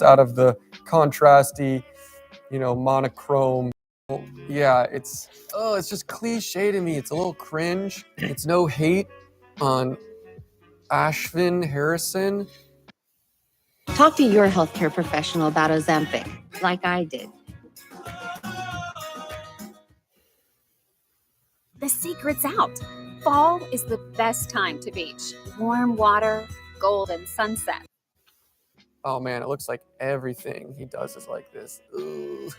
Out of the contrasty, monochrome. Yeah, it's just cliche to me. It's a little cringe. It's no hate on Ashvin Harrison. Talk to your healthcare professional about Ozempic, like I did. The secret's out. Fall is the best time to beach. Warm water, golden sunset. Oh man, it looks like everything he does is like this. Ooh.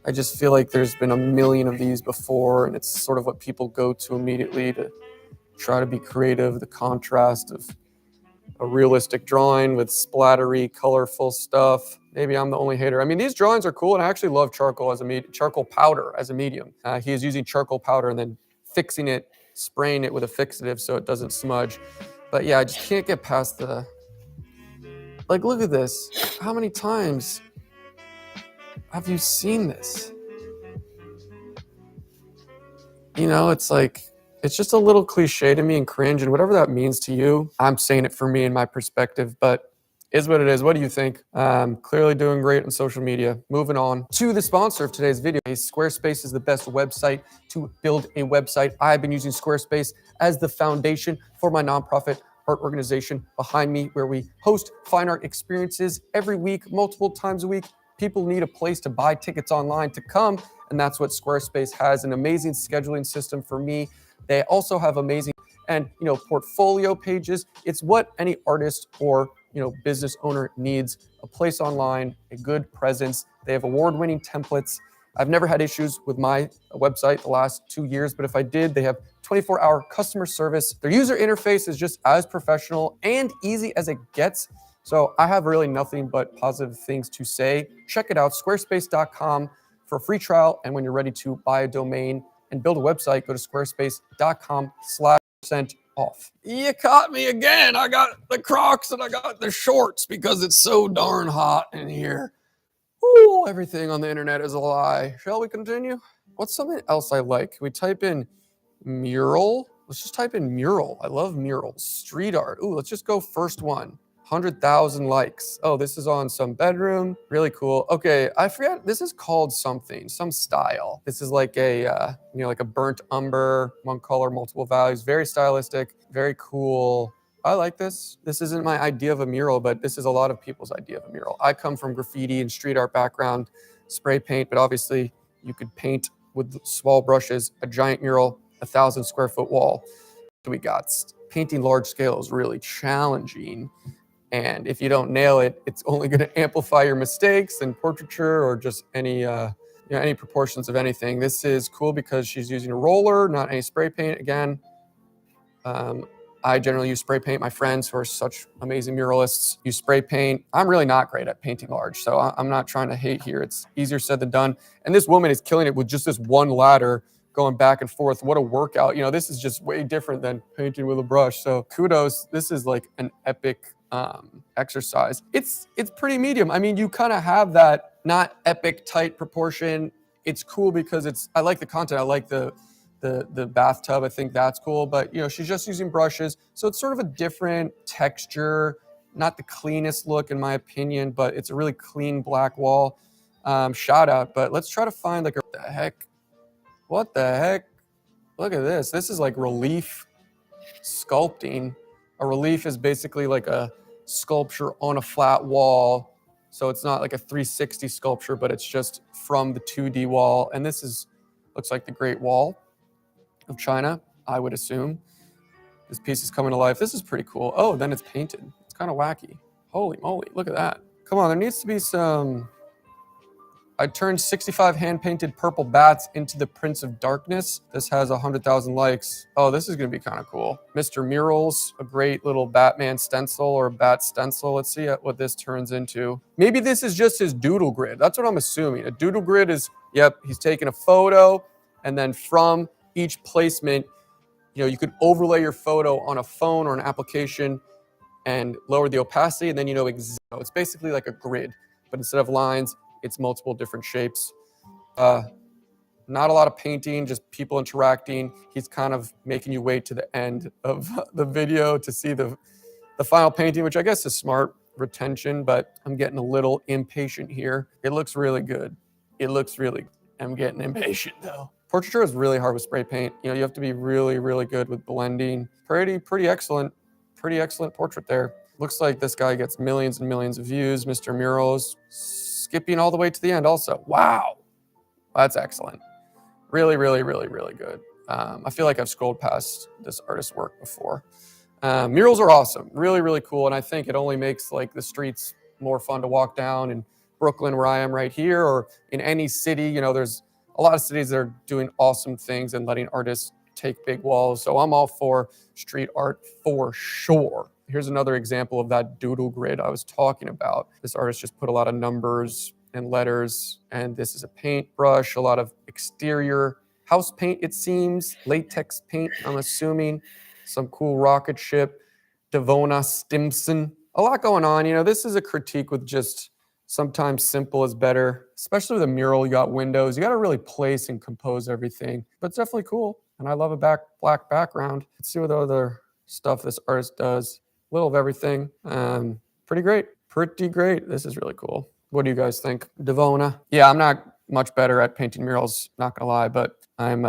I just feel like there's been a million of these before, and it's sort of what people go to immediately to try to be creative. The contrast of a realistic drawing with splattery, colorful stuff. Maybe I'm the only hater. I mean, these drawings are cool, and I actually love charcoal as a charcoal powder as a medium. He is using charcoal powder and then fixing it, spraying it with a fixative so it doesn't smudge. But yeah, I just can't get past the. Like, look at this. How many times have you seen this? It's like, it's just a little cliche to me and cringe, and whatever that means to you, I'm saying it for me and my perspective, but is what it is. What do you think? Clearly doing great on social media. Moving on to the sponsor of today's video. Squarespace is the best website to build a website. I've been using Squarespace as the foundation for my nonprofit art organization behind me, where we host fine art experiences every week, multiple times a week. People need a place to buy tickets online to come, and that's what Squarespace has, an amazing scheduling system for me. They also have amazing portfolio pages. It's what any artist or business owner needs: a place online, a good presence. They have award-winning templates. I've never had issues with my website the last 2 years, but if I did, they have 24-hour customer service. Their user interface is just as professional and easy as it gets. So I have really nothing but positive things to say. Check it out, squarespace.com, for a free trial. And when you're ready to buy a domain and build a website, go to squarespace.com/% off. You caught me again. I got the Crocs and I got the shorts because it's so darn hot in here. Ooh, everything on the internet is a lie. Shall we continue? What's something else I like? Can we type in mural? Let's just type in mural. I love murals. Street art. Ooh, let's just go first one. 100,000 likes. Oh, this is on some bedroom. Really cool. Okay, I forget. This is called something, some style. This is like a, like a burnt umber, one color, multiple values. Very stylistic, very cool. I like this. This isn't my idea of a mural, but this is a lot of people's idea of a mural. I come from graffiti and street art background, spray paint, but obviously you could paint with small brushes, a giant mural, 1,000 square foot wall. We got painting large scale is really challenging. And if you don't nail it, it's only going to amplify your mistakes in portraiture or just any proportions of anything. This is cool because she's using a roller, not any spray paint. Again, I generally use spray paint. My friends who are such amazing muralists use spray paint. I'm really not great at painting large, so I'm not trying to hate here. It's easier said than done. And this woman is killing it with just this one ladder going back and forth. What a workout. This is just way different than painting with a brush. So kudos. This is like an epic exercise. It's pretty medium. I mean, you kind of have that not epic tight proportion. It's cool because I like the content. I like the bathtub. I think that's cool. But she's just using brushes, so it's sort of a different texture. Not the cleanest look in my opinion, but it's a really clean black wall. Shout out. But let's try to find like what the heck? Look at this. This is like relief sculpting. A relief is basically like a sculpture on a flat wall. So it's not like a 360 sculpture, but it's just from the 2D wall. And this looks like the Great Wall of China, I would assume. This piece is coming to life. This is pretty cool. Oh, then it's painted. It's kind of wacky. Holy moly, look at that. Come on, there needs to be some, I turned 65 hand-painted purple bats into the Prince of Darkness. This has 100,000 likes. Oh, this is gonna be kind of cool. Mr. Murals, a great little Batman stencil or a bat stencil. Let's see what this turns into. Maybe this is just his doodle grid. That's what I'm assuming. A doodle grid is, yep, he's taking a photo, and then from each placement, you know, you could overlay your photo on a phone or an application and lower the opacity, and then you know exactly. It's basically like a grid, but instead of lines, it's multiple different shapes. Not a lot of painting, just people interacting. He's kind of making you wait to the end of the video to see the final painting, which I guess is smart retention, but I'm getting a little impatient here. It looks really good. I'm getting impatient though. Portraiture is really hard with spray paint. You know, you have to be really, really good with blending. Pretty excellent portrait there. Looks like this guy gets millions and millions of views. Mr. Murals, skipping all the way to the end also. Wow, that's excellent. Really good. I feel like I've scrolled past this artist's work before. Murals are awesome, really cool, and I think it only makes like the streets more fun to walk down in Brooklyn, where I am right here, or in any city. You know, there's a lot of cities that are doing awesome things and letting artists take big walls. So I'm all for street art for sure. Here's another example of that doodle grid I was talking about. This artist just put a lot of numbers and letters, and this is a paintbrush, a lot of exterior house paint, it seems, latex paint, I'm assuming, some cool rocket ship, Devona Stimson. A lot going on. You know, this is a critique with just sometimes simple is better, especially with a mural. You got windows, you got to really place and compose everything, but it's definitely cool. And I love a black background. Let's see what other stuff this artist does. A little of everything. Pretty great. This is really cool. What do you guys think? Devona. Yeah, I'm not much better at painting murals, not gonna lie, but I'm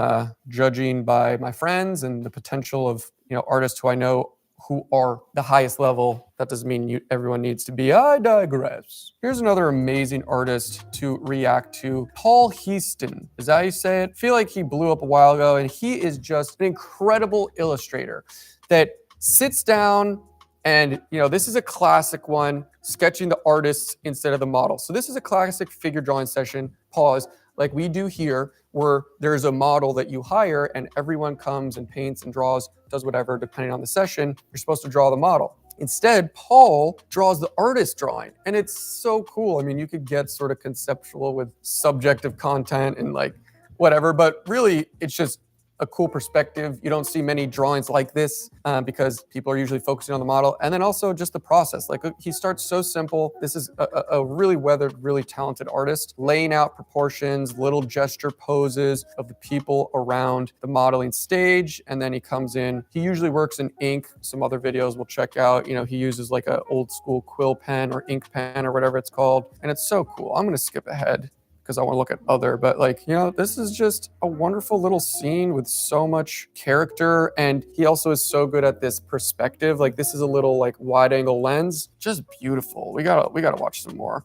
judging by my friends and the potential of, you know, artists who I know who are the highest level. That doesn't mean everyone needs to be. I digress. Here's another amazing artist to react to. Paul Heaston. Is that how you say it? I feel like he blew up a while ago, and he is just an incredible illustrator that sits down and, you know, this is a classic one, sketching the artists instead of the model. So this is a classic figure drawing session, pause, like we do here, where there's a model that you hire and everyone comes and paints and draws, does whatever, depending on the session, you're supposed to draw the model. Instead, Paul draws the artist drawing, and it's so cool. I mean, you could get sort of conceptual with subjective content and like whatever, but really it's just a cool perspective. You don't see many drawings like this because people are usually focusing on the model. And then also just the process. Like he starts so simple. This is a really weathered, really talented artist, laying out proportions, little gesture poses of the people around the modeling stage. And then he comes in, he usually works in ink. Some other videos we'll check out, you know, he uses like an old school quill pen or ink pen or whatever it's called. And it's so cool. I'm gonna skip ahead because I want to look at other, but like, you know, this is just a wonderful little scene with so much character. And he also is so good at this perspective. Like this is a little like wide angle lens, just beautiful. We gotta watch some more.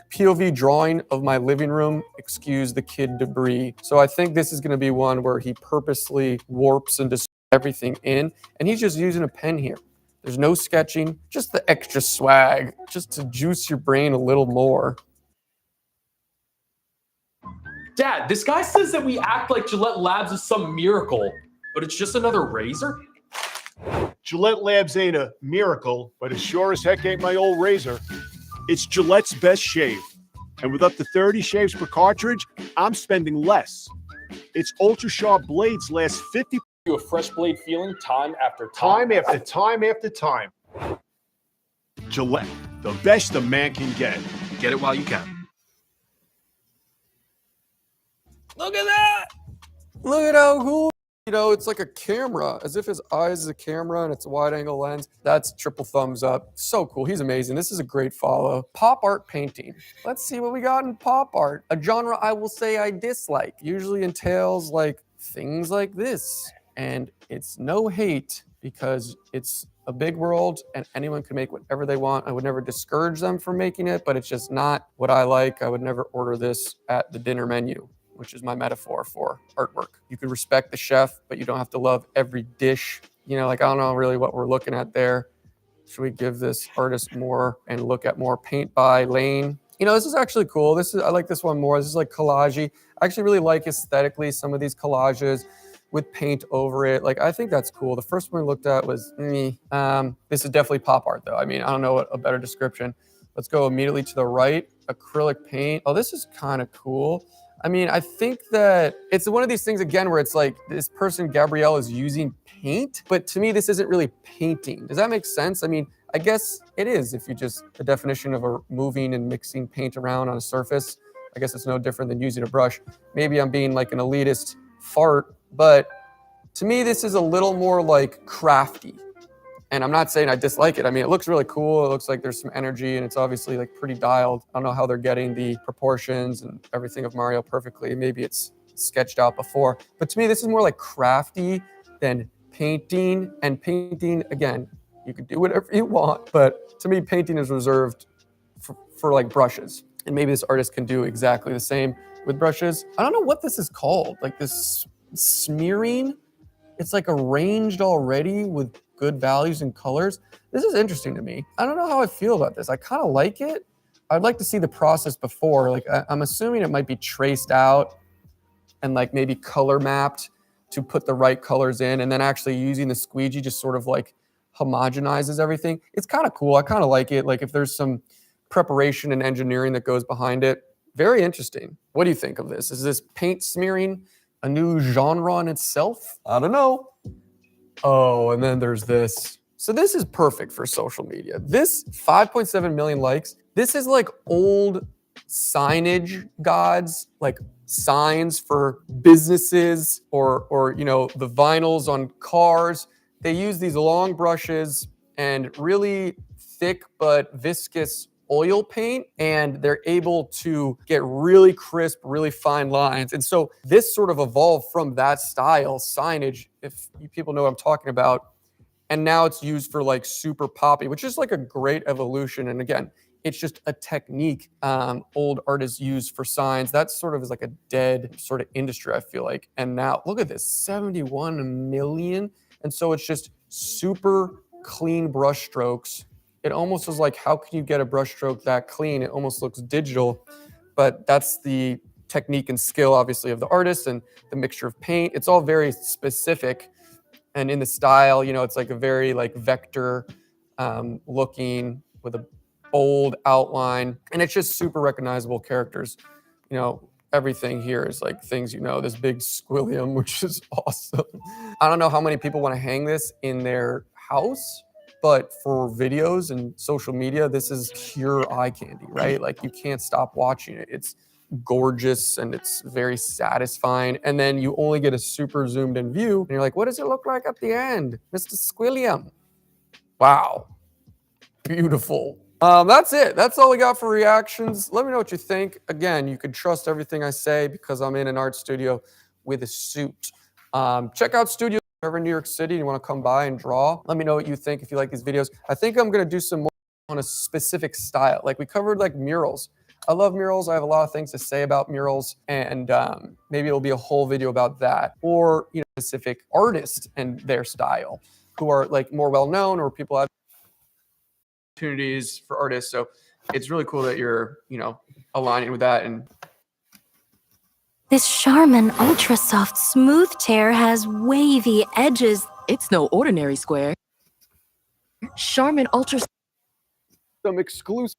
POV drawing of my living room, excuse the kid debris. So I think this is gonna be one where he purposely warps and distorts everything in, and he's just using a pen here. There's no sketching, just the extra swag, just to juice your brain a little more. Dad, this guy says that we act like Gillette Labs is some miracle, but it's just another razor? Gillette Labs ain't a miracle, but it sure as heck ain't my old razor. It's Gillette's best shave. And with up to 30 shaves per cartridge, I'm spending less. Its ultra-sharp blades last 50... You a fresh blade feeling time after Time after time after time. Gillette, the best a man can get. Get it while you can. Look at that! Look at how cool. You know, it's like a camera, as if his eyes is a camera and it's a wide angle lens. That's triple thumbs up. So cool. He's amazing. This is a great follow. Pop art painting. Let's see what we got in pop art. A genre I will say I dislike. Usually entails like things like this. And it's no hate because it's a big world and anyone can make whatever they want. I would never discourage them from making it, but it's just not what I like. I would never order this at the dinner menu, which is my metaphor for artwork. You can respect the chef, but you don't have to love every dish. You know, like, I don't know really what we're looking at there. Should we give this artist more and look at more paint by lane? You know, this is actually cool. I like this one more. This is like collage-y. I actually really like aesthetically some of these collages with paint over it. Like, I think that's cool. The first one we looked at was me. This is definitely pop art though. I mean, I don't know what a better description. Let's go immediately to the right. Acrylic paint. Oh, this is kind of cool. I mean, I think that it's one of these things again where it's like this person, Gabrielle, is using paint, but to me, this isn't really painting. Does that make sense? I mean, I guess it is if you just, the definition of a moving and mixing paint around on a surface, I guess it's no different than using a brush. Maybe I'm being like an elitist fart, but to me, this is a little more like crafty. And I'm not saying I dislike it. I mean, it looks really cool. It looks like there's some energy and it's obviously like pretty dialed. I don't know how they're getting the proportions and everything of Mario perfectly. Maybe it's sketched out before. But to me, this is more like crafty than painting. And painting, again, you can do whatever you want. But to me, painting is reserved for like brushes. And maybe this artist can do exactly the same with brushes. I don't know what this is called. Like this smearing. It's like arranged already with good values and colors. This is interesting to me. I don't know how I feel about this. I kind of like it. I'd like to see the process before. Like I'm assuming it might be traced out and like maybe color mapped to put the right colors in, and then actually using the squeegee just sort of like homogenizes everything. It's kind of cool. I kind of like it. Like if there's some preparation and engineering that goes behind it. Very interesting. What do you think of this? Is this paint smearing a new genre in itself? I don't know. Oh, and then there's this. So this is perfect for social media. This 5.7 million likes. This is like old signage gods, like signs for businesses or you know, the vinyls on cars. They use these long brushes and really thick but viscous oil paint, and they're able to get really crisp, really fine lines. And so this sort of evolved from that style signage, if you people know what I'm talking about. And now it's used for like super poppy, which is like a great evolution. And again, it's just a technique old artists use for signs. That sort of is like a dead sort of industry, I feel like. And now look at this, 71 million. And so it's just super clean brush strokes. It almost is like, how can you get a brush stroke that clean? It almost looks digital, but that's the technique and skill, obviously, of the artist and the mixture of paint. It's all very specific. And in the style, you know, it's like a very like vector looking with a bold outline. And it's just super recognizable characters. You know, everything here is like things, you know, this big squillium, which is awesome. I don't know how many people want to hang this in their house, but for videos and social media, this is pure eye candy, right? Like you can't stop watching it. It's gorgeous and it's very satisfying. And then you only get a super zoomed in view and you're like, what does it look like at the end? Mr. Squilliam. Wow. Beautiful. That's it. That's all we got for reactions. Let me know what you think. Again, you can trust everything I say because I'm in an art studio with a suit. Check out studios if you're ever in New York City and you want to come by and draw. Let me know what you think if you like these videos. I think I'm going to do some more on a specific style. Like we covered like murals. I love murals. I have a lot of things to say about murals, and maybe it'll be a whole video about that, or you know, specific artists and their style who are like more well known, or people have opportunities for artists. So it's really cool that you're, you know, aligning with that. And this Charmin Ultra Soft Smooth Tear has wavy edges. It's no ordinary square. Charmin Ultra. some exclusive.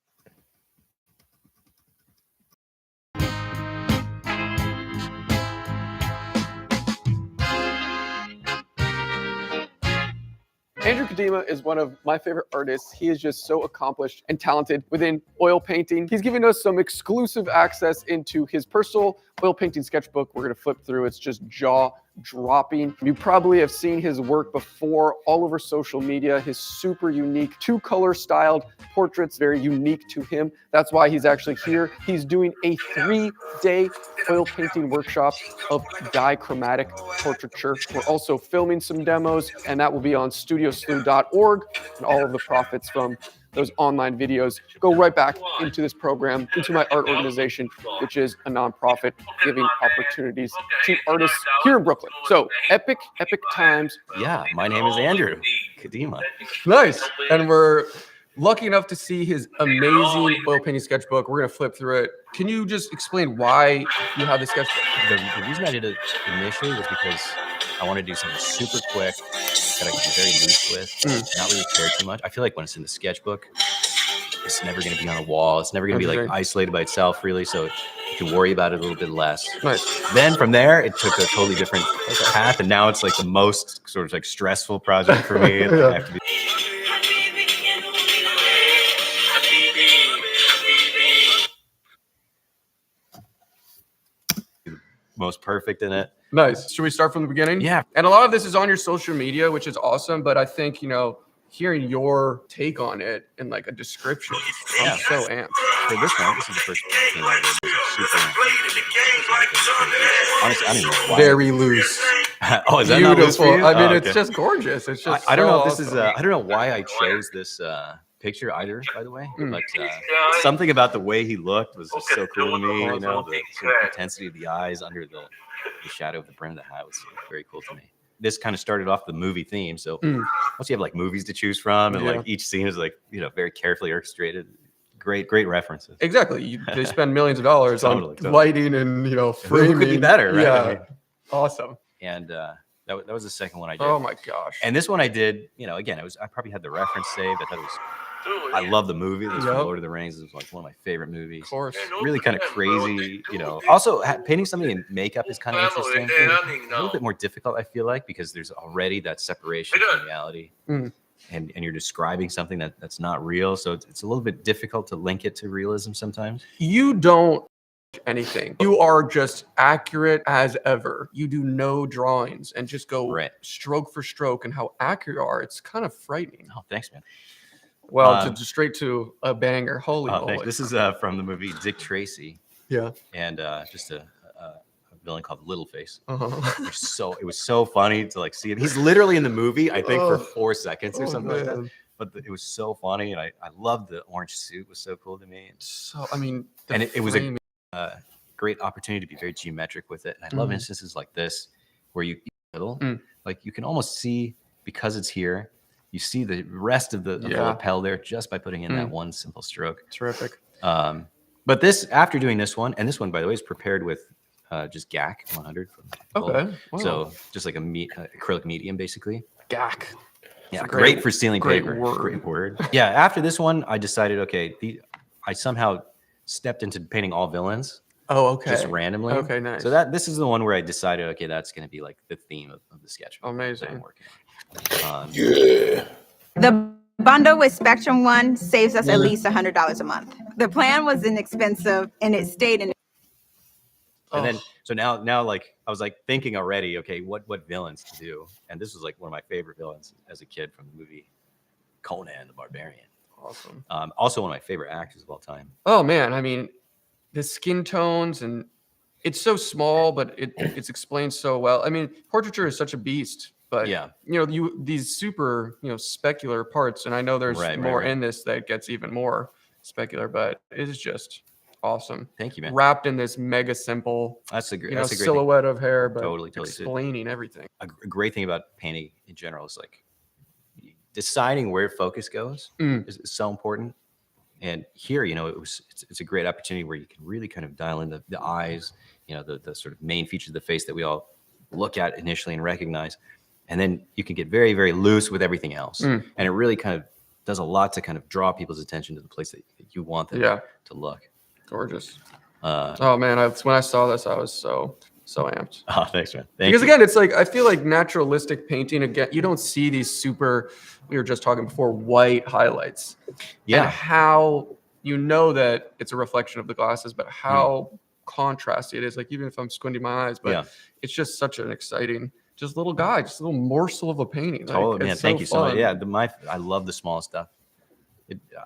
Andrew Kadima is one of my favorite artists. He is just so accomplished and talented within oil painting. He's giving us some exclusive access into his personal oil painting sketchbook. We're going to flip through. It's just jaw-dropping. You probably have seen his work before all over social media. His super unique two-color styled portraits, very unique to him. That's why he's actually here. He's doing a 3-day oil painting workshop of dichromatic portraiture. We're also filming some demos, and that will be on studioslew.org, and all of the profits from those online videos go right back into this program, into my art organization, which is a nonprofit giving opportunities to artists here in Brooklyn. So epic times. Yeah, my name is Andrew Kadima. Nice. And we're lucky enough to see his amazing oil painting sketchbook. We're gonna flip through it. Can you just explain why you have this sketchbook? The reason I did it initially was because I wanted to do something super quick that I could be very loose with, not really care too much. I feel like when it's in the sketchbook, it's never going to be on a wall. It's never going to be like isolated by itself, really. So you can worry about it a little bit less. Nice. Then from there, it took a totally different path, and now it's like the most sort of like stressful project for me. I have to be most perfect in it. Nice. Should we start from the beginning? Yeah. And a lot of this is on your social media, which is awesome. But I think, hearing your take on it in like a description, I'm so amped. For this one, this is the first thing I did. Honestly, I don't even know why. Very loose. Oh, is that not loose for you? I mean, it's just gorgeous. It's just I don't know if awesome. this is. I don't know why I chose this picture either. By the way, but something about the way he looked was just so cool to me. The sort of intensity of the eyes under the shadow of the brim of the hat was very cool to me. This kind of started off the movie theme. So once you have like movies to choose from, and like each scene is like very carefully orchestrated. Great references. Exactly. They spend millions of dollars on lighting and framing. Who could be better, right? Yeah. I mean, awesome. And that was the second one I did. Oh my gosh. And this one I did. Again, I probably had the reference saved. I thought it was. I love the movie. This from Lord of the Rings. It was like one of my favorite movies. Of course. Really kind of crazy. Also painting something in makeup is kind of interesting. A little bit more difficult, I feel like, because there's already that separation from reality. And you're describing something that's not real. So it's a little bit difficult to link it to realism sometimes. You don't anything. You are just accurate as ever. You do no drawings and just go stroke for stroke, and how accurate you are. It's kind of frightening. Oh, thanks, man. Well, straight to a banger. Holy moly. This is from the movie Dick Tracy. Yeah. And just a villain called Littleface. It was so funny to like see it. He's literally in the movie, I think, for 4 seconds or something like that. But it was so funny, and I loved the orange suit. It was so cool to me. So I mean, and it was a great opportunity to be very geometric with it. And I love instances like this where you like you can almost see, because it's here, you see the rest of the lapel there just by putting in that one simple stroke. Terrific. But after doing this one, and this one, by the way, is prepared with just GAC 100. Okay. Wow. So just like acrylic medium, basically. GAC. Yeah, great for sealing paper. Great word. Yeah, after this one, I decided, I somehow stepped into painting all villains. Oh, okay. Just randomly. Okay, nice. So this is the one where I decided, that's going to be like the theme of the sketch. Amazing. The bundle with Spectrum One saves us at least $100 a month. The plan was inexpensive, and it stayed in. And then, so now, like I was like thinking already, what villains to do? And this was like one of my favorite villains as a kid from the movie Conan the Barbarian. Awesome. Also one of my favorite actors of all time. Oh man, I mean, the skin tones, and it's so small, but it's explained so well. I mean, portraiture is such a beast, but these super specular parts, and I know there's more in this that gets even more specular, but it is just awesome. Thank you, man. Wrapped in this mega simple that's a great silhouette of hair, but totally explaining everything. A great thing about painting in general is like deciding where focus goes is so important. And here, it's a great opportunity where you can really kind of dial in the eyes, the sort of main features of the face that we all look at initially and recognize. And then you can get very, very loose with everything else. And it really kind of does a lot to kind of draw people's attention to the place that you want them to look. Gorgeous. Oh man, when I saw this, I was so amped. Oh, thanks, man. Because again, it's like I feel like naturalistic painting. Again, you don't see these super. We were just talking before, white highlights. Yeah. And how that it's a reflection of the glasses, but how contrasty it is. Like even if I'm squinting my eyes, but it's just such an exciting, just little guy, just a little morsel of a painting. Totally, man. Thank you so much. Yeah, I love the small stuff.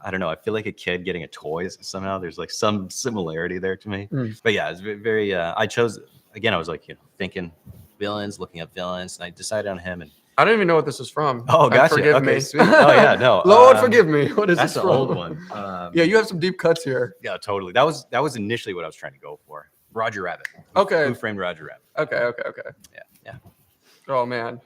I don't know. I feel like a kid getting a toy somehow. There's like some similarity there to me. But yeah, it's very. I chose again. I was like thinking villains, looking up villains, and I decided on him. And I don't even know what this is from. Oh, gotcha. Forgive me. Sweet. Oh yeah, no. Lord, forgive me. What is that's this an from? old one. Yeah, you have some deep cuts here. Yeah, totally. That was initially what I was trying to go for. Roger Rabbit. Okay. Who Framed Roger Rabbit? Okay. Yeah. Oh man.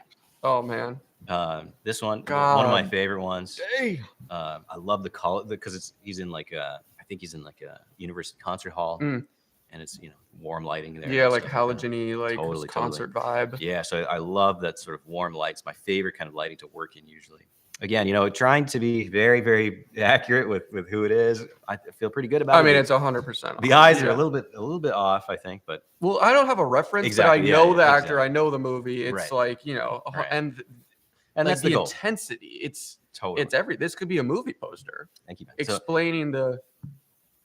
This one, one of my God. favorite ones. Hey. I love the color because he's in like I think he's in like a university concert hall, Mm. and it's warm lighting there. Yeah, and like stuff that. halogeny, like Totally, concert vibe. Yeah, so I love that sort of warm light. It's my favorite kind of lighting to work in usually. Again, trying to be very, very accurate with who it is. I feel pretty good about it. I mean, it's 100%. The eyes are a little bit off, I think, but well, I don't have a reference, Exactly, but I yeah, know yeah, the actor, exactly. I know the movie. It's Right. like Right. and and like that's the goal. intensity. It's Totally. this could be a movie poster Thank you, man. So, explaining the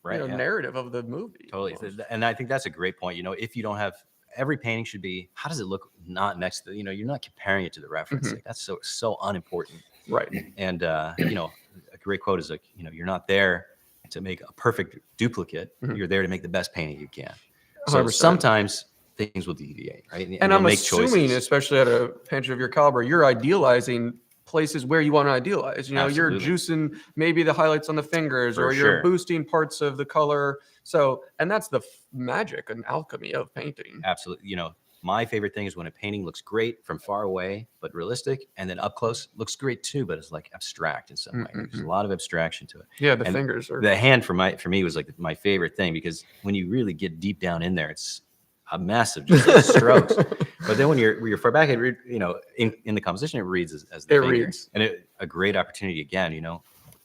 right, yeah. narrative of the movie. Totally. almost. And I think that's a great point. If you don't have every painting should be, how does it look not next to, you're not comparing it to the reference. Mhm. Like that's so unimportant. Right. And, a great quote is like, you're not there to make a perfect duplicate. Mhm. You're there to make the best painting you can. So 100%. sometimes things will deviate, right? And I'm you'll make assuming, choices. especially at a painter of your caliber, you're idealizing places where you want to idealize. You're Absolutely. juicing maybe the highlights on the fingers, For or you're sure. boosting parts of the color. So, and that's the magic and alchemy of painting. Absolutely. My favorite thing is when a painting looks great from far away, but realistic, and then up close looks great too, but it's like abstract in some way. There's a lot of abstraction to it. Yeah, the And fingers are. The hand for me was like my favorite thing, because when you really get deep down in there, it's a mess of just like strokes. But then when you're far back, in the composition, it reads as the It finger. reads. And a great opportunity again,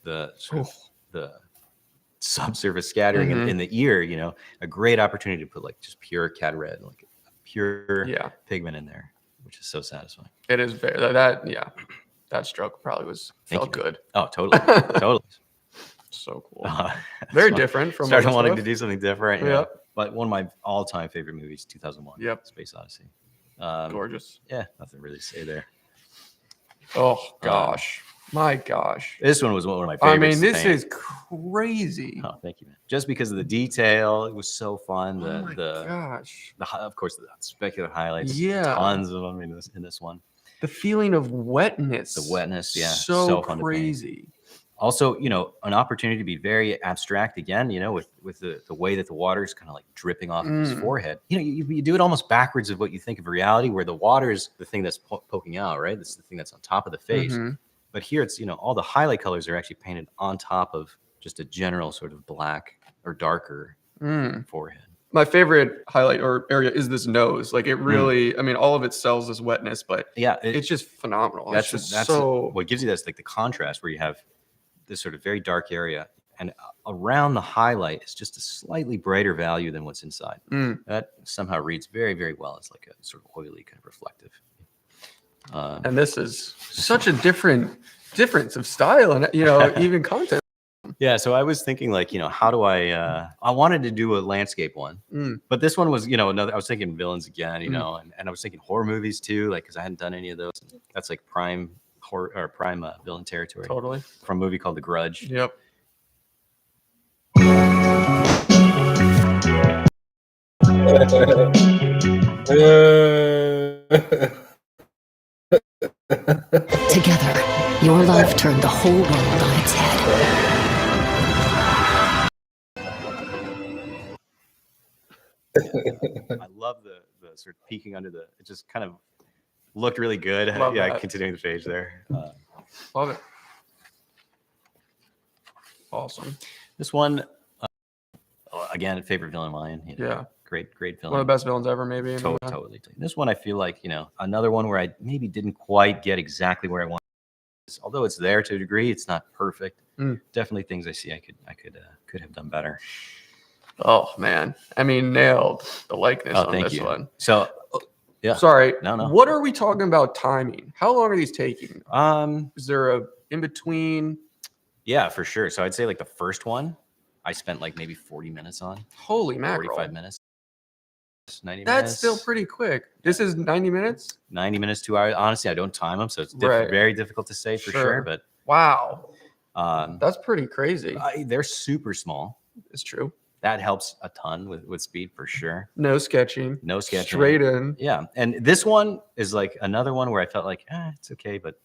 the sort of the subsurface scattering Mhm. in the ear, a great opportunity to put like just pure cat red, like pure pigment in there, which is so satisfying. It is very that stroke probably felt good. Oh, totally, totally. So cool. Very different from started other wanting stuff. to do something different. Yeah. Yeah. But one of my all-time favorite movies, 2001. Yep. Space Odyssey. Gorgeous. Yeah, nothing really to say there. Oh gosh, my gosh. This one was one of my I favorites. mean, this is crazy. Oh, thank you, man. Just because of the detail, it was so fun. Oh my gosh. Of course, the speculative highlights. Yeah. Tons of them in this one. The feeling of wetness. The wetness, yeah. So fun crazy. To paint. Also, an opportunity to be very abstract again, with the way that the water is kind of like dripping off of his forehead. You do it almost backwards of what you think of reality, where the water is the thing that's poking out, right? That's the thing that's on top of the face. Mhm. But here it's, all the highlight colors are actually painted on top of just a general sort of black or darker forehead. My favorite highlight or area is this nose. Like it really, I mean, all of it sells this wetness, but yeah, it's just phenomenal. That's so what gives you this, like the contrast where you have this sort of very dark area, and around the highlight is just a slightly brighter value than what's inside. That somehow reads very, very well. It's like a sort of oily kind of reflective. And this is such a difference of style and even content. Yeah, so I was thinking like, how do I wanted to do a landscape one, but this one was, another, I was thinking villains again, and I was thinking horror movies too, like, cause I hadn't done any of those. That's like prime horror or prime villain territory. Totally. From a movie called The Grudge. Yep. Together, your love turned the whole world on its head. I love the sort of peeking under it just kind of looked really good. Love Yeah, that. continuing the page there. Love it. Awesome. This one, again, favorite villain of mine. Yeah. Great villain. One of the best villains ever, maybe. Totally. This one, I feel like, another one where I maybe didn't quite get exactly where I wanted. Although it's there to a degree, it's not perfect. Definitely things I see I could have done better. Oh man, I mean, nailed the likeness on thank this you. one. So, yeah. Sorry. No. What are we talking about timing? How long are these taking? Is there a in between? Yeah, for sure. So I'd say like the first one, I spent like maybe 40 minutes on. Holy mackerel! 45 minutes. 90 That's minutes. still pretty quick. This is 90 minutes. 90 minutes, 2 hours. Honestly, I don't time them, so it's Right. very difficult to say for sure. But wow, that's pretty crazy. They're super small. It's true. That helps a ton with speed for sure. No sketching. No sketching. Straight in. Yeah, and this one is like another one where I felt like it's okay, but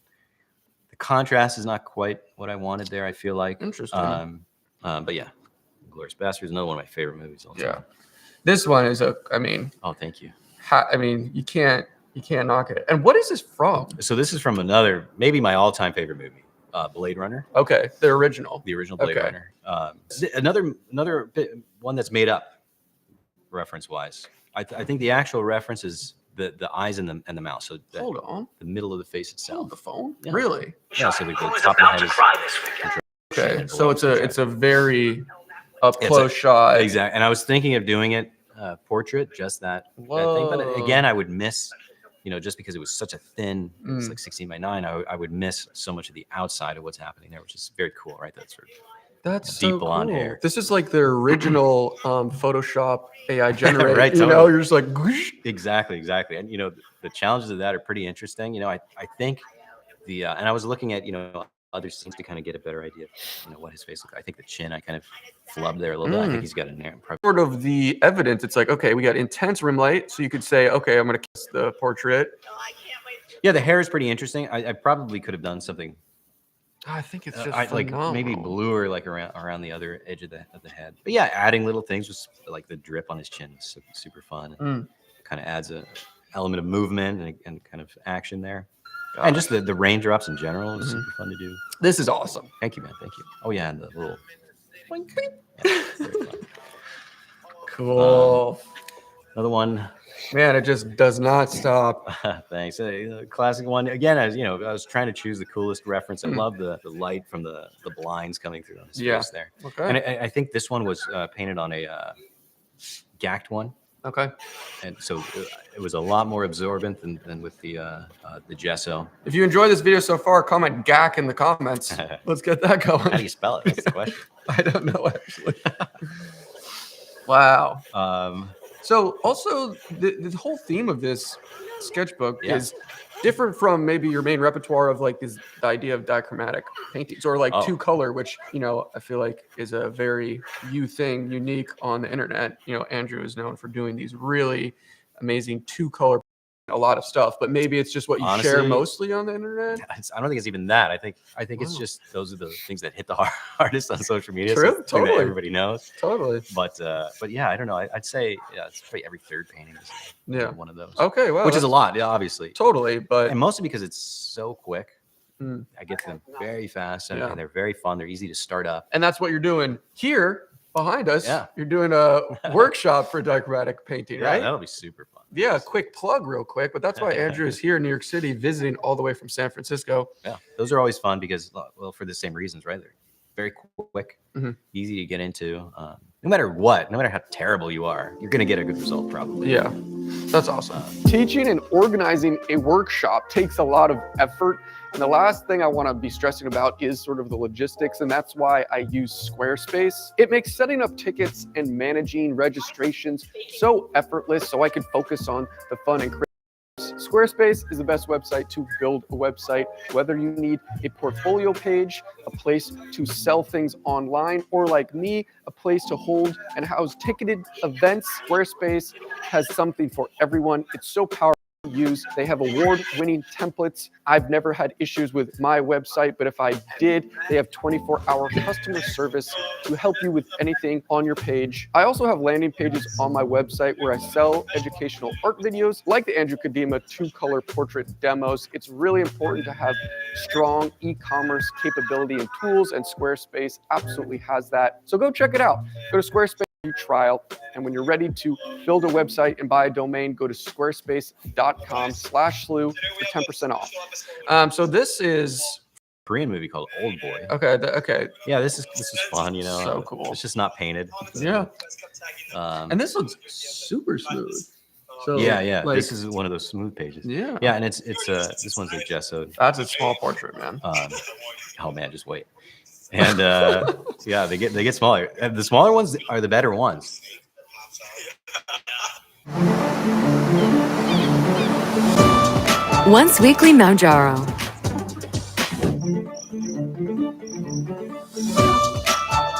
the contrast is not quite what I wanted there. I feel like Interesting. But yeah, Glorious Bastards, another one of my favorite movies. Also. Yeah. This one is I mean. Oh, thank you. I mean, you can't You can't knock it. And what is this from? So this is from maybe my all-time favorite movie, Blade Runner. Okay, the original Blade Runner. Another one that's made up reference-wise. I think the actual reference is the eyes and the mouth. So hold on, the middle of the face itself. Hold the phone. Yeah. Really? Yeah. So the top of the head is. Okay, so it's a very up close shot. Exactly. And I was thinking of doing it portrait, just that thing. But again, I would miss. Just because it was such a thin, it's like 16 by 9, I would miss so much of the outside of what's happening there, which is very cool, right? That's deep so blonde cool. hair. This is like the original Photoshop AI generated. Right, totally. You're just like exactly. And the challenges of that are pretty interesting. I think and I was looking at other scenes to kind of get a better idea of what his face looked like. I think the chin I kind of flubbed there a little bit. I think he's got sort of the evidence. It's like, okay, we got intense rim light, so you could say, okay, I'm gonna kiss the portrait. Yeah, the hair is pretty interesting. I probably could have done something. I think it's just like maybe bluer, like around the other edge of the head. But yeah, adding little things, just like the drip on his chin is super fun. Kind of adds a element of movement and kind of action there. And just the raindrops in general is super fun to do. This is awesome. Thank you, man. Thank you. Oh yeah, and the little. Yeah, very fun. Cool. Another one. Man, it just does not stop. Thanks. Classic one. Again, I was trying to choose the coolest reference. I love the light from the blinds coming through on his face there. Okay. And I think this one was painted on a gacked one. Okay. And so it was a lot more absorbent than with the gesso. If you enjoyed this video so far, comment GAC in the comments. Let's get that going. How do you spell it? That's the question. I don't know, actually. Wow. So also the whole theme of this sketchbook is different from maybe your main repertoire of like the idea of dichromatic paintings or like two color, which, I feel like is a very unique on the internet. Andrew is known for doing these really amazing 2-color, a lot of stuff, but maybe it's just what you share mostly on the internet. I don't think it's even that. I think it's just those are the things that hit the hardest on social media. True, so totally. Everybody knows. Totally. But yeah, I don't know. I'd say it's probably every third painting is one of those. Okay, well, which is a lot, obviously. Totally, but and mostly because it's so quick. I get to them very fast and they're very fun. They're easy to start up. And that's what you're doing here behind us. Yeah. You're doing a workshop for dichromatic painting, right? That'll be super fun. Yeah, quick plug real quick, but that's why Andrew is here in New York City visiting all the way from San Francisco. Yeah, those are always fun because, well, for the same reasons, right? They're very quick, easy to get into. No matter how terrible you are, you're going to get a good result probably. Yeah, that's awesome. Teaching and organizing a workshop takes a lot of effort. And the last thing I want to be stressing about is sort of the logistics, and that's why I use Squarespace. It makes setting up tickets and managing registrations so effortless, so I can focus on the fun and creative. Squarespace is the best website to build a website, whether you need a portfolio page, a place to sell things online, or like me, a place to hold and house ticketed events. Squarespace has something for everyone. It's so powerful. Use. They have award-winning templates. I've never had issues with my website, but if I did, they have 24-hour customer service to help you with anything on your page. I also have landing pages on my website where I sell educational art videos like the Andrew Kadima 2-color portrait demos. It's really important to have strong e-commerce capability and tools, and Squarespace absolutely has that. So go check it out. Go to Squarespace trial, and when you're ready to build a website and buy a domain, go to squarespace.com/slew for 10% off. So this is a Korean movie called Old Boy. Okay. Yeah, this is fun. So cool. It's just not painted. Yeah. And this looks super smooth. So yeah. Like, this is one of those smooth pages. Yeah, and it's this one's a gessoed. That's a small portrait, man. Oh man, just wait. And yeah, they get smaller. And the smaller ones are the better ones. Once weekly Manjaro.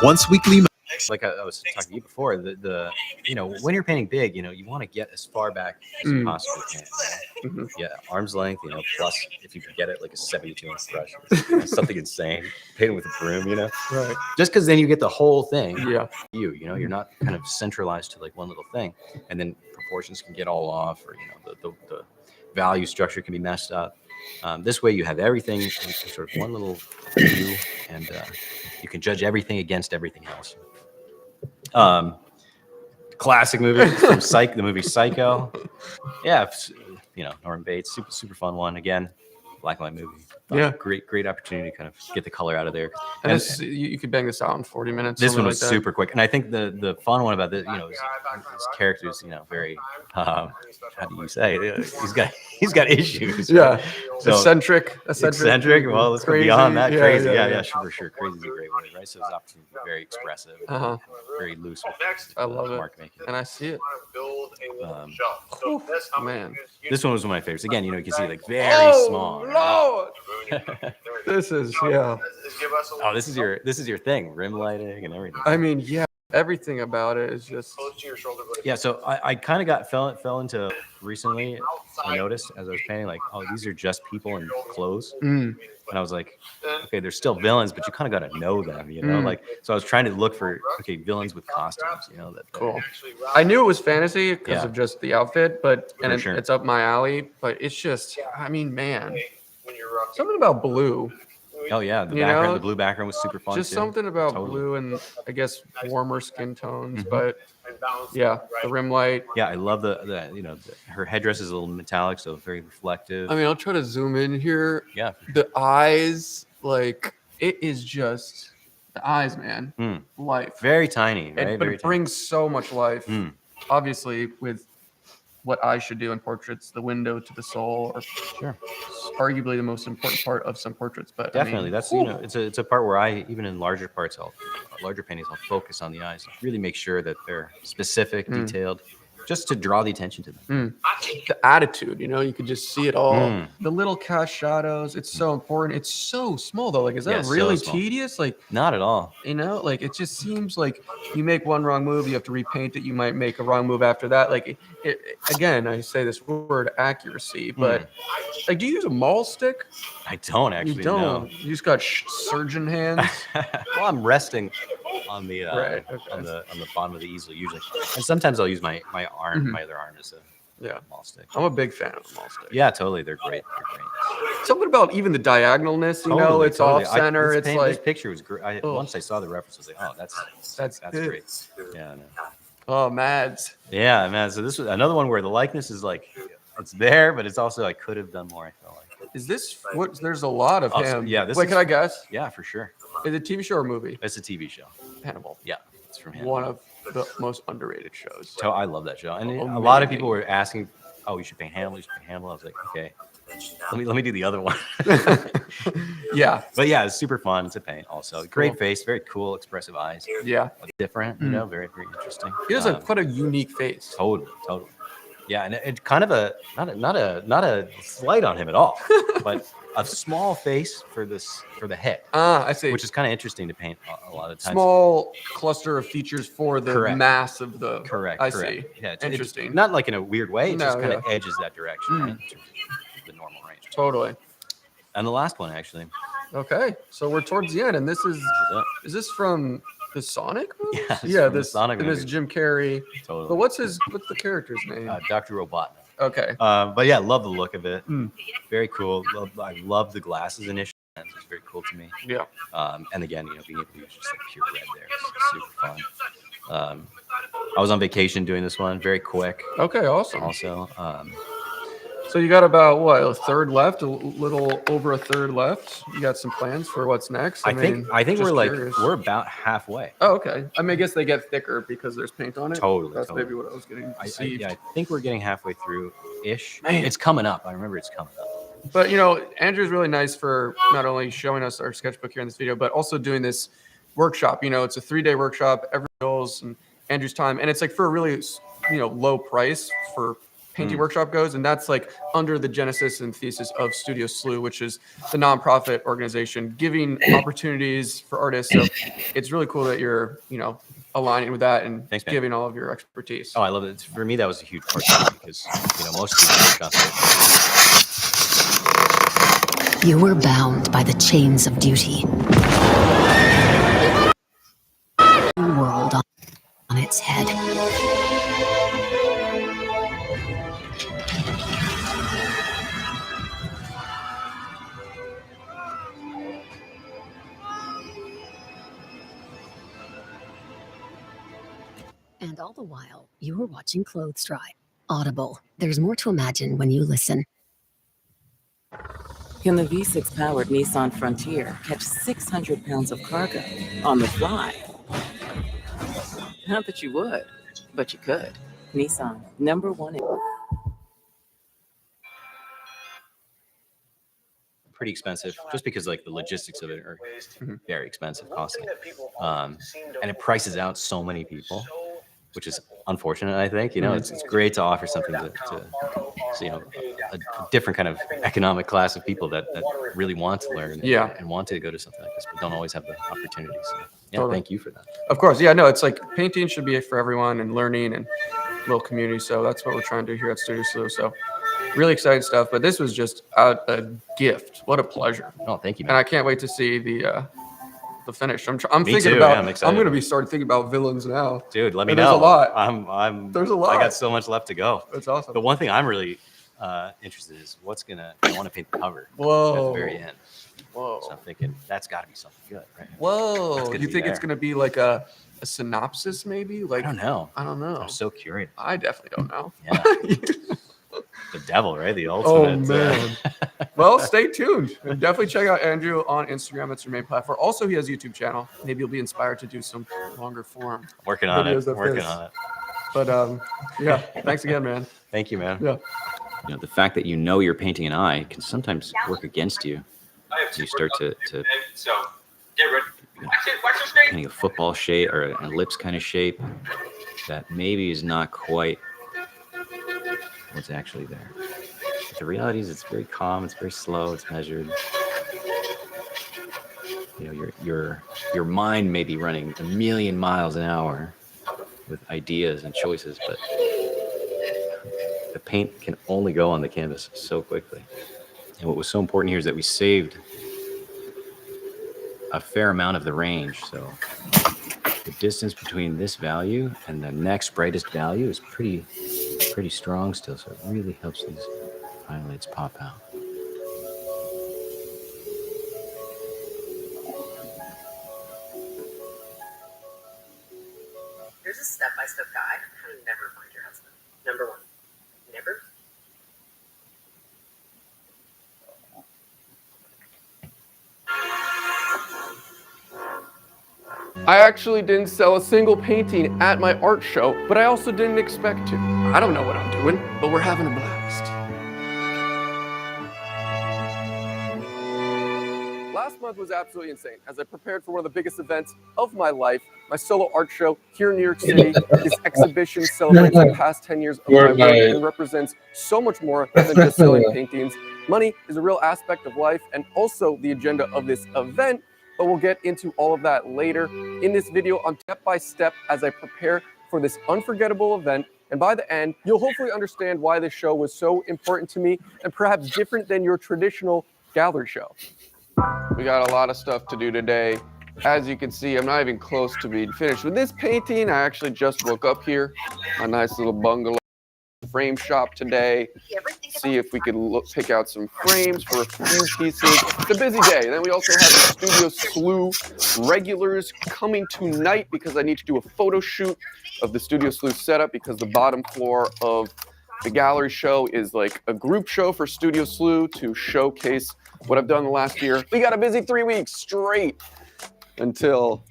Once weekly. like I was talking to you before, the you know, when you're painting big, you know, you want to get as far back as you possibly can. Mhm. Yeah, arm's length, you know, plus if you could get it like a 72-inch brush, you know, something insane, paint it with a broom, you know, Right. just because then you get the whole thing. Yeah. You know, you're not kind of centralized to like one little thing, and then proportions can get all off, or you know, the value structure can be messed up. This way, you have everything in sort of one little view, and you can judge everything against everything else. Classic movie from the movie Psycho. Yeah, you know, Norman Bates, super fun one. Again, black and white movie. Yeah. Great opportunity to kind of get the color out of there. And this, you could bang this out in 40 minutes. This one something was like that. super quick, and I think the fun one about this, you know, his character's, you know, very how do you say? He's got issues. Yeah, So, eccentric. Well, let's go crazy. beyond that. Yeah, Crazy, yeah, yeah, yeah. for sure. Crazy is a great word, right? So his opportunity to be very expressive, very loose with I love it, mark making. and I see it. Man, This one was one of my favorites. Again, you know, you can see like very small. Lord. This is Oh, this is your thing, rim lighting and everything. I mean, yeah, everything about it is just. Yeah, so I kind of fell into recently. I noticed as I was painting, like, oh, these are just people in clothes, and I was like, okay, they're still villains, but you kind of got to know them, you know. Like, so I was trying to look for villains with costumes, you know. Cool. I knew it was fantasy because Yeah. of just the outfit, but For sure. it's up my alley. But it's just, I mean, man, something about blue. Oh yeah, the You background, know, the blue background was super fun. Just too. something about Totally. blue and I guess warmer skin tones, but yeah, the rim light. Yeah, I love the you know, her headdress is a little metallic, so very reflective. I mean, I'll try to zoom in here. Yeah. The eyes, like it is just the eyes, man. Life. Very tiny, right? But Very it brings so much life. Obviously, with what I should do in portraits, the window to the soul, or arguably the most important part of some portraits. But Definitely, I mean, that's you know, it's a part where I even in larger paintings, I'll focus on the eyes, really make sure that they're specific, detailed, just to draw the attention to them. the attitude, you know, you could just see it all. The little cast shadows, it's so important. It's so small though. Like, is that Yeah, so really small. tedious? Like, Not at all. you know, like it just seems like you make one wrong move, you have to repaint it. You might make a wrong move after that. Like, again, I say this word accuracy, but like, do you use a maul stick? I don't actually. You don't. know. You just got surgeon hands. Well, I'm resting on the Right, on the bottom of the easel usually, and sometimes I'll use my arm, my other arm as a maul stick. I'm a big fan of the maul stick. Yeah, totally. They're great. They're great. Something about even the diagonalness, you know, Totally, it's totally. off center. It's this like, picture was great. Once I saw the reference, I was like, oh, that's good. great. Yeah, I know. oh, Mads. Yeah, man. So this was another one where the likeness is like, it's there, but it's also I could have done more. I felt like. Is this what? There's a lot of Also, him. yeah, this Wait, is- can I guess? Yeah, for sure. Is it a TV show or movie? It's a TV show. Hannibal. Yeah, it's from him. One of the most underrated shows. So I love that show, and a lot of people were asking, "Oh, you should paint Hannibal. You should paint Hannibal." I was like, "Okay, let me do the other one." Yeah. But yeah, it's super fun to paint. Also, great Cool. face, very cool, expressive eyes. Yeah. Different, you know, very interesting. He has quite a unique face. Totally. Yeah, and it's kind of not a slight on him at all, but a small face for the head. I see. Which is kind of interesting to paint a lot of times. Small cluster of features for the Correct. mass of the. Correct. I correct. see. Yeah, it's Interesting. not like in a weird way. It No, just kind of yeah. edges that direction, right? In terms of the normal range. Totally. And the last one, actually. Okay, so we're towards the end, and this is it. this from the Sonic movie? Yeah, it's Yeah, from the this Sonic and this movie. Jim Carrey. Totally. But what's the character's name? Dr. Robotnik. Okay. But yeah, love the look of it. Very cool. I love the glasses initially. It's very cool to me. Yeah. And again, you know, being able to use just like pure red there is super fun. I was on vacation doing this one. Very quick. Okay, awesome. Also, So you got about what, a third left, a little over a third left. You got some plans for what's next? I think just we're curious. we're about halfway. Oh, okay. I mean, I guess they get thicker because there's paint on it. Totally, That's totally. maybe what I was getting I deceived. think we're getting halfway through ish. Man. It's coming up. I remember it's coming up. But you know, Andrew's really nice for not only showing us our sketchbook here in this video, but also doing this workshop. You know, it's a 3-day workshop, every goes and Andrew's time, and it's like for a really, you know, low price for painting workshop goes, and that's like under the genesis and thesis of Studio Slew, which is the nonprofit organization giving opportunities for artists. So it's really cool that you're, you know, aligning with that and Thanks, man. giving all of your expertise. Oh, I love it. For me, that was a huge part too, because most people discuss it. You were bound by the chains of duty. The world on its head. And all the while, you were watching clothes dry. Audible. There's more to imagine when you listen. Can the V6-powered Nissan Frontier catch 600 pounds of cargo on the fly? Not that you would, but you could. Nissan, #1 in... Pretty expensive, just because like the logistics of it are very expensive, costly, and it prices out so many people, which is unfortunate. I think it's great to offer something to a different kind of economic class of people that really want to learn and want to go to something like this, but don't always have the opportunity. So Totally. Thank you for that. Of course, no, it's like painting should be for everyone and learning and little community. So that's what we're trying to do here at Studio Slew. So really exciting stuff. But this was just a gift. What a pleasure. Oh, thank you, man. And I can't wait to see the finish. I'm Me thinking too, about. yeah, I'm excited. going to be starting thinking about villains now. Dude, let me There's know. a lot. There's a lot. I got so much left to go. That's awesome. The one thing I'm really interested in is I want to paint the cover at Whoa. the very end. Whoa. So I'm thinking that's got to be something good, right? Whoa. You think it's going to be like a synopsis maybe? Like I don't know. I'm so curious. I definitely don't know. Yeah. The devil, right? The ultimate. Oh, man. Well, stay tuned. And definitely check out Andrew on Instagram. That's your main platform. Also, he has a YouTube channel. Maybe you'll be inspired to do some longer form. Working on it. But yeah, thanks again, man. Thank you, man. Yeah. The fact that you're painting an eye can sometimes work against you. You start to painting a football shape or an ellipse kind of shape that maybe is not quite what's actually there. But the reality is it's very calm, it's very slow, it's measured. Your mind may be running 1,000,000 miles an hour with ideas and choices, but the paint can only go on the canvas so quickly. And what was so important here is that we saved a fair amount of the range. So the distance between this value and the next brightest value is pretty strong still. So it really helps these highlights pop out. Here's a step-by-step guide on how to never find your husband. Number 1, never. I actually didn't sell a single painting at my art show, but I also didn't expect to. I don't know what I'm doing, but we're having a blast. Last month was absolutely insane as I prepared for one of the biggest events of my life, my solo art show here in New York City. This exhibition celebrates the past 10 years of my work and represents so much more than just selling paintings. Money is a real aspect of life and also the agenda of this event, but we'll get into all of that later. In this video, I'm step by step as I prepare for this unforgettable event. And by the end, you'll hopefully understand why this show was so important to me and perhaps different than your traditional gallery show. We got a lot of stuff to do today. As you can see, I'm not even close to being finished with this painting. I actually just woke up here, a nice little bungalow frame shop today. See if we could pick out some frames for a few pieces. It's a busy day. Then we also have the Studio Slew regulars coming tonight because I need to do a photo shoot of the Studio Slew setup because the bottom floor of the gallery show is like a group show for Studio Slew to showcase what I've done the last year. We got a busy 3 weeks straight until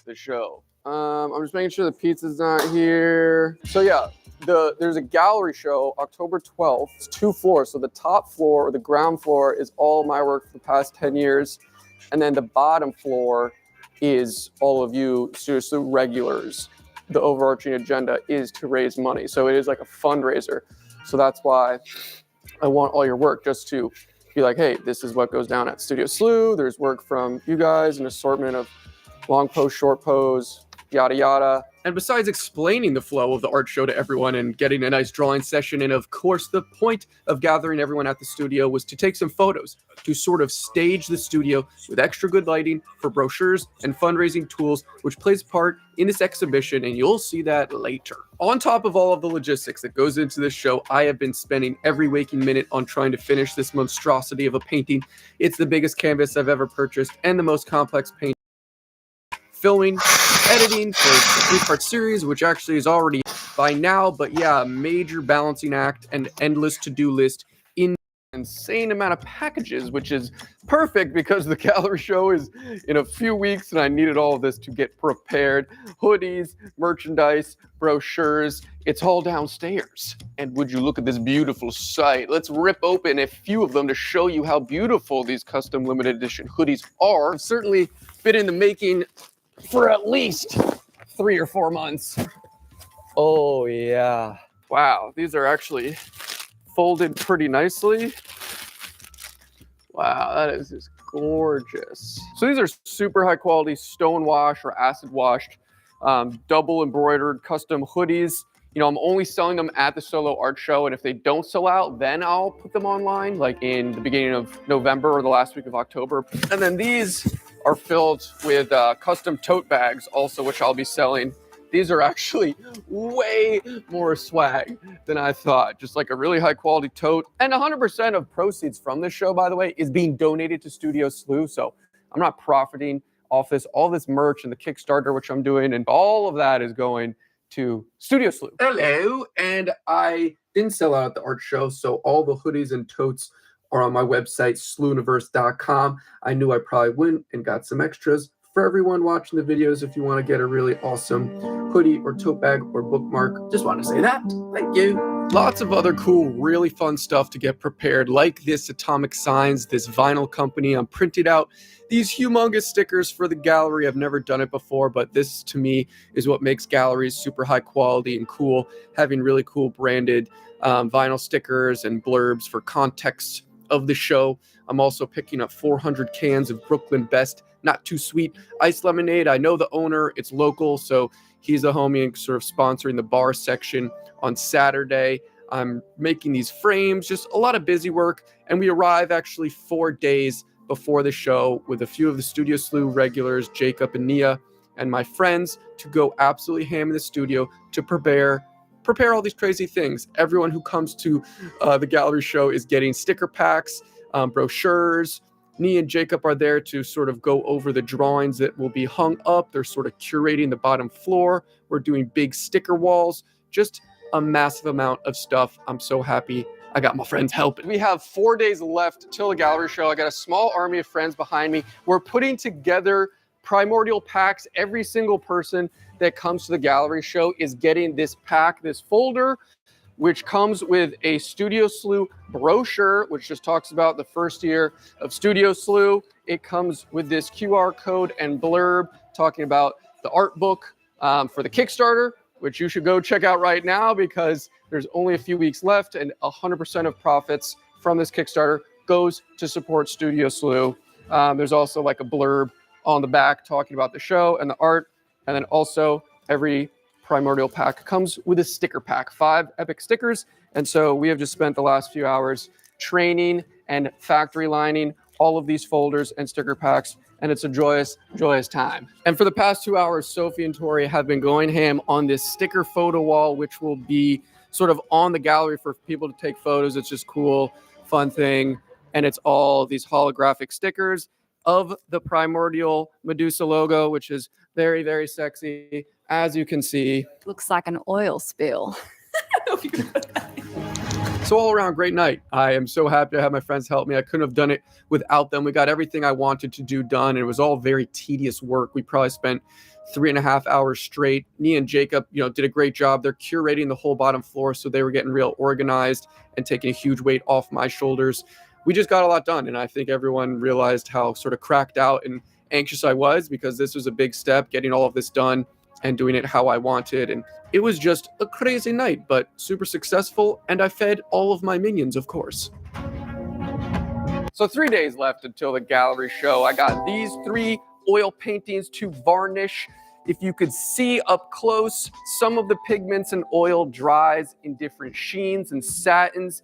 the show. I'm just making sure the pizza's not here. So yeah, there's a gallery show October 12th. It's 2 floors. So the top floor or the ground floor is all my work for the past 10 years. And then the bottom floor is all of you seriously regulars. The overarching agenda is to raise money. So it is like a fundraiser. So that's why I want all your work, just to be like, hey, this is what goes down at Studio Slew. There's work from you guys, an assortment of long pose, short pose, yada, yada. And besides explaining the flow of the art show to everyone and getting a nice drawing session, and of course, the point of gathering everyone at the studio was to take some photos, to sort of stage the studio with extra good lighting for brochures and fundraising tools, which plays a part in this exhibition, and you'll see that later. On top of all of the logistics that goes into this show, I have been spending every waking minute on trying to finish this monstrosity of a painting. It's the biggest canvas I've ever purchased and the most complex painting. Filming, editing for the 3-part series, which actually is already by now, but yeah, a major balancing act and endless to-do list in insane amount of packages, which is perfect because the gallery show is in a few weeks and I needed all of this to get prepared. Hoodies, merchandise, brochures, it's all downstairs. And would you look at this beautiful site? Let's rip open a few of them to show you how beautiful these custom limited edition hoodies are. I've certainly been in the making for at least 3 or 4 months. Oh yeah. Wow, these are actually folded pretty nicely. Wow, that is just gorgeous. So these are super high quality stone wash or acid washed, double embroidered custom hoodies. You know, I'm only selling them at the solo art show, and if they don't sell out, then I'll put them online, like in the beginning of November or the last week of October. And then these are filled with custom tote bags also, which I'll be selling. These are actually way more swag than I thought. Just like a really high quality tote. And 100% of proceeds from this show, by the way, is being donated to Studio Slew. So I'm not profiting off this. All this merch and the Kickstarter, which I'm doing, and all of that is going to Studio Slew. Hello, and I didn't sell out at the art show, so all the hoodies and totes are on my website, slewniverse.com. I knew I probably wouldn't and got some extras for everyone watching the videos. If you want to get a really awesome hoodie or tote bag or bookmark, just want to say that. Thank you. Lots of other cool, really fun stuff to get prepared, like this Atomic Signs, this vinyl company. I'm printed out these humongous stickers for the gallery. I've never done it before, but this to me is what makes galleries super high quality and cool, having really cool branded vinyl stickers and blurbs for context of the show. I'm also picking up 400 cans of Brooklyn Best Not Too Sweet iced lemonade. I know the owner, it's local, so he's a homie and sort of sponsoring the bar section on Saturday. I'm making these frames, just a lot of busy work, and we arrive actually 4 days before the show with a few of the Studio Slew regulars, Jacob and Nia, and my friends, to go absolutely ham in the studio to prepare all these crazy things. Everyone who comes to the gallery show is getting sticker packs, brochures. Nia and Jacob are there to sort of go over the drawings that will be hung up. They're sort of curating the bottom floor. We're doing big sticker walls, just a massive amount of stuff. I'm so happy I got my friends helping. We have 4 days left till the gallery show. I got a small army of friends behind me. We're putting together primordial packs. Every single person that comes to the gallery show is getting this pack, this folder, which comes with a Studio Slew brochure, which just talks about the first year of Studio Slew. It comes with this QR code and blurb talking about the art book for the Kickstarter, which you should go check out right now because there's only a few weeks left, and 100% of profits from this Kickstarter goes to support Studio Slew. There's also like a blurb on the back talking about the show and the art, and then also every primordial pack comes with a sticker pack, 5 epic stickers. And so we have just spent the last few hours training and factory lining all of these folders and sticker packs, and it's a joyous, joyous time. And for the past 2 hours, Sophie and Tori have been going ham on this sticker photo wall, which will be sort of on the gallery for people to take photos. It's just cool, fun thing. And it's all these holographic stickers of the primordial Medusa logo, which is very, very sexy, as you can see. Looks like an oil spill. So all around, great night. I am so happy to have my friends help me. I couldn't have done it without them. We got everything I wanted to do done, and it was all very tedious work. We probably spent 3.5 hours straight. Nia and Jacob, did a great job. They're curating the whole bottom floor, so they were getting real organized and taking a huge weight off my shoulders. We just got a lot done, and I think everyone realized how sort of cracked out and anxious I was, because this was a big step, getting all of this done and doing it how I wanted. And it was just a crazy night, but super successful. And I fed all of my minions, of course. So 3 days left until the gallery show. I got these 3 oil paintings to varnish. If you could see up close, some of the pigments and oil dries in different sheens and satins.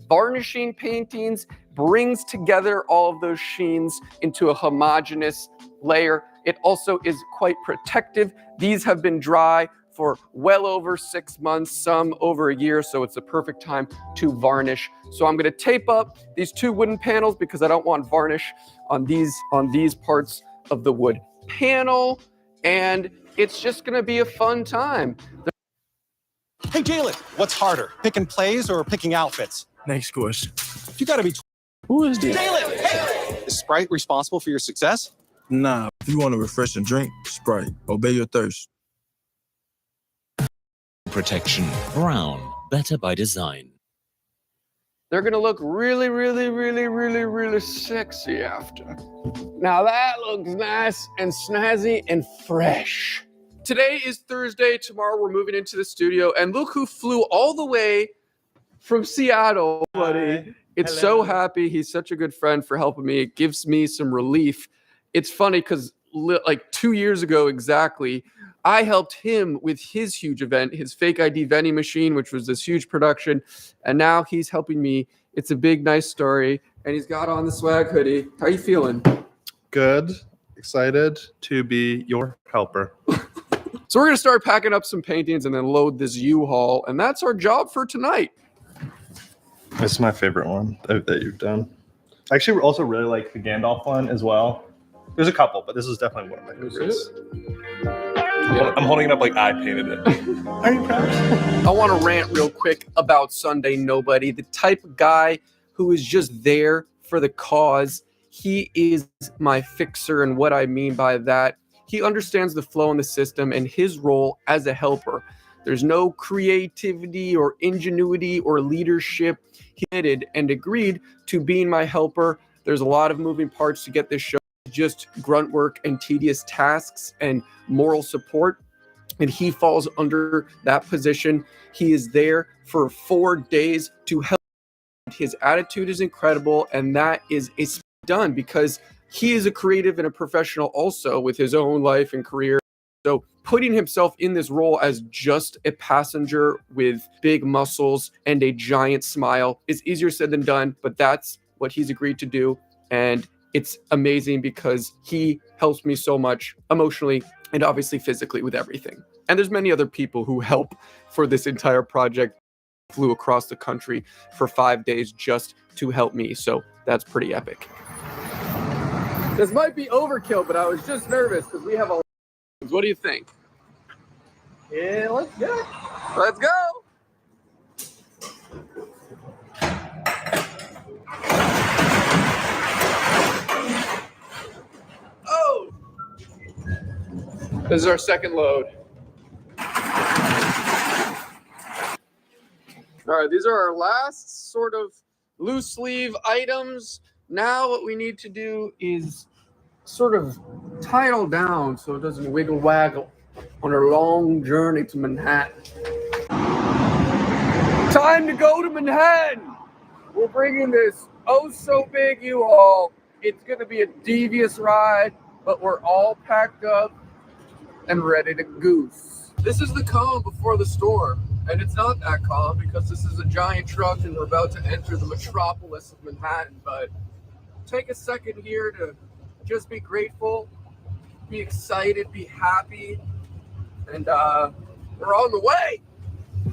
Varnishing paintings brings together all of those sheens into a homogeneous layer. It also is quite protective. These have been dry for well over 6 months, some over a year, so it's the perfect time to varnish. So I'm gonna tape up these 2 wooden panels because I don't want varnish on these parts of the wood panel, and it's just gonna be a fun time. Hey Jalen, what's harder, picking plays or picking outfits? Next question. You gotta be. Who is this? Jalen, hey! Is Sprite responsible for your success? Nah, if you want a refreshing drink, Sprite. Obey your thirst. Protection. Brown. Better by design. They're gonna look really, really, really, really, really sexy after. Now that looks nice and snazzy and fresh. Today is Thursday. Tomorrow we're moving into the studio, and look who flew all the way from Seattle, buddy. It's so happy. He's such a good friend for helping me. It gives me some relief. It's funny because like 2 years ago exactly, I helped him with his huge event, his fake ID vending machine, which was this huge production. And now he's helping me. It's a big, nice story. And he's got on the swag hoodie. How you feeling? Good. Excited to be your helper. So we're going to start packing up some paintings and then load this U-Haul. And that's our job for tonight. This is my favorite one that you've done. I actually also really like the Gandalf one as well. There's a couple, but this is definitely one of my favorites. Yeah. I'm holding it up like I painted it. Are you proud? I want to rant real quick about Sunday Nobody, the type of guy who is just there for the cause. He is my fixer, and what I mean by that, he understands the flow in the system and his role as a helper. There's no creativity or ingenuity or leadership. He committed and agreed to being my helper. There's a lot of moving parts to get this show, just grunt work and tedious tasks and moral support. And he falls under that position. He is there for 4 days to help. His attitude is incredible, and that is done because he is a creative and a professional also with his own life and career. So putting himself in this role as just a passenger with big muscles and a giant smile is easier said than done, but that's what he's agreed to do. And it's amazing because he helps me so much emotionally and obviously physically with everything. And there's many other people who help for this entire project. Flew across the country for 5 days just to help me. So that's pretty epic. This might be overkill, but I was just nervous because we have a. What do you think? Yeah, let's go. Let's go. Oh! This is our second load. All right, these are our last sort of loose sleeve items. Now what we need to do is sort of tie it all down so it doesn't wiggle waggle on our long journey to Manhattan. Time to go to Manhattan. We're bringing this oh so big U-Haul. It's gonna be a devious ride, but we're all packed up and ready to goose. This is the calm before the storm. And it's not that calm because this is a giant truck and we're about to enter the metropolis of Manhattan. But take a second here to just be grateful, be excited, be happy, and we're on the way.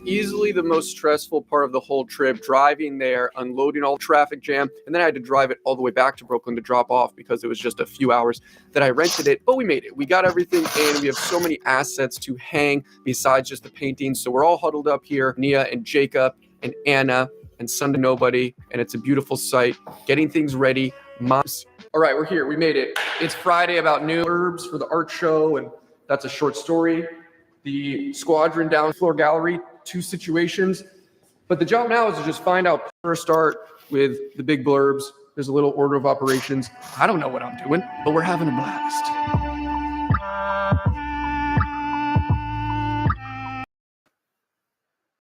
Easily the most stressful part of the whole trip, driving there, unloading all the traffic jam, and then I had to drive it all the way back to Brooklyn to drop off because it was just a few hours that I rented it, but we made it. We got everything in. We have so many assets to hang besides just the paintings, so we're all huddled up here, Nia and Jacob and Anna and Sunday Nobody, and it's a beautiful sight. Getting things ready. Moms. All right, we're here. We made it. It's Friday about noon. Herbs for the art show, and that's a short story. The squadron down floor gallery, 2 situations. But the job now is to just find out, first start with the big blurbs, There's a little order of operations. I don't know what I'm doing, but we're having a blast.